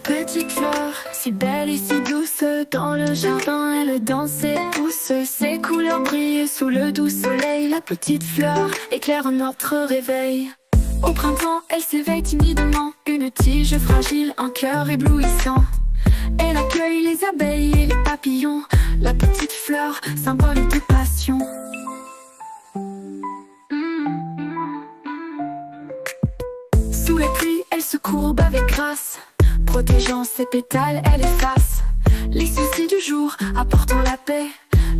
Petite fleur, si belle et si douce, dans le jardin elle danse et pousse. Ses couleurs brillent sous le doux soleil. La petite fleur éclaire notre réveil. Au printemps, elle s'éveille timidement, une tige fragile, un cœur éblouissant. Elle accueille les abeilles et les papillons. La petite fleur, symbole de passion. Sous la pluie, elle se courbe avec grâce, protégeant ses pétales, elle efface les soucis du jour, apportant la paix.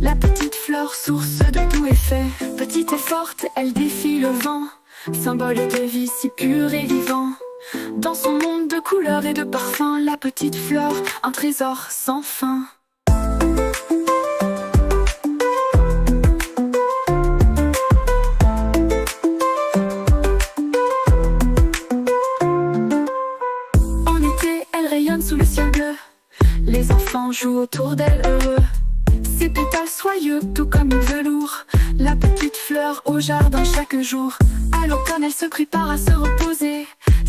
La petite fleur, source de tout effet. Petite et forte, elle défie le vent, symbole de vie si pur et vivant. Dans son monde de couleurs et de parfums, la petite fleur, un trésor sans fin. En été, elle rayonne sous le ciel bleu. Les enfants jouent autour d'elle heureux. Ses pétales soyeux, tout comme une velours. La petite fleur au jardin chaque jour. À l'automne, elle se prépare à se reposer.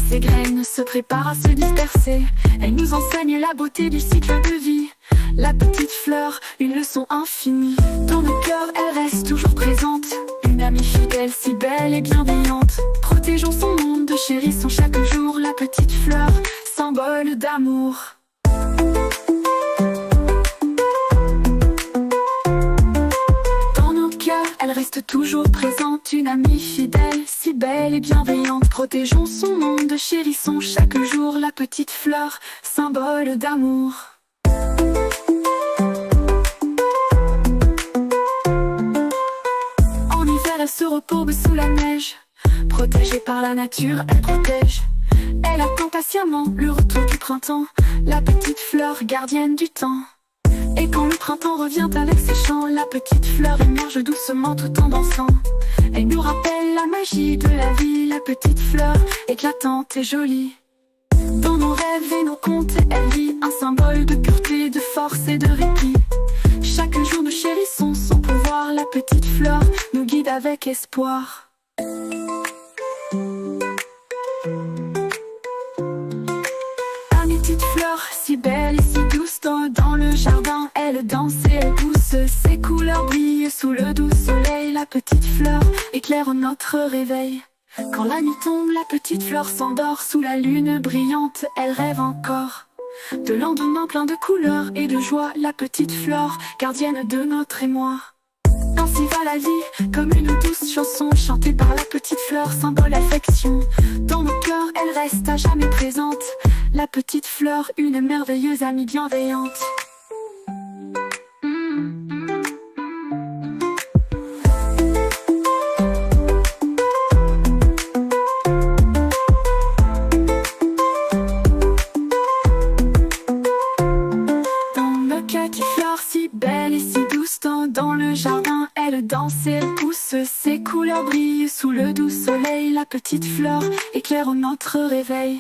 Ses graines se préparent à se disperser. Elle nous enseigne la beauté du cycle de vie. La petite fleur, une leçon infinie. Dans nos cœurs, elle reste toujours présente. Une amie fidèle, si belle et bienveillante. Protégeons son monde, chérissons chaque jour. La petite fleur, symbole d'amour. Elle reste toujours présente, une amie fidèle, si belle et bienveillante. Protégeons son monde, chérissons chaque jour. La petite fleur, symbole d'amour. En hiver, elle se repose sous la neige. Protégée par la nature, elle protège. Elle attend patiemment le retour du printemps. La petite fleur, gardienne du temps. Et quand le printemps revient avec ses chants, la petite fleur émerge doucement tout en dansant. Elle nous rappelle la magie de la vie. La petite fleur, éclatante et jolie. Dans nos rêves et nos contes, elle vit un symbole de pureté, de force et de répit. Chaque jour nous chérissons son pouvoir. La petite fleur nous guide avec espoir. Une petite fleur, si belle et si douce, dans le jardin, elle danse et elle pousse. Ses couleurs brillent sous le doux soleil. La petite fleur éclaire notre réveil. Quand la nuit tombe, la petite fleur s'endort. Sous la lune brillante, elle rêve encore de lendemain plein de couleurs et de joie. La petite fleur, gardienne de notre émoi. Ainsi va la vie, comme une douce chanson chantée par la petite fleur, symbole d'affection. Dans nos cœurs, elle reste à jamais présente. La petite fleur, une merveilleuse amie bienveillante. Dans nos petite fleur, si belle et si douce, dans le jardin, elle danse et elle pousse. Ses couleurs brillent sous le doux soleil. La petite fleur éclaire notre réveil.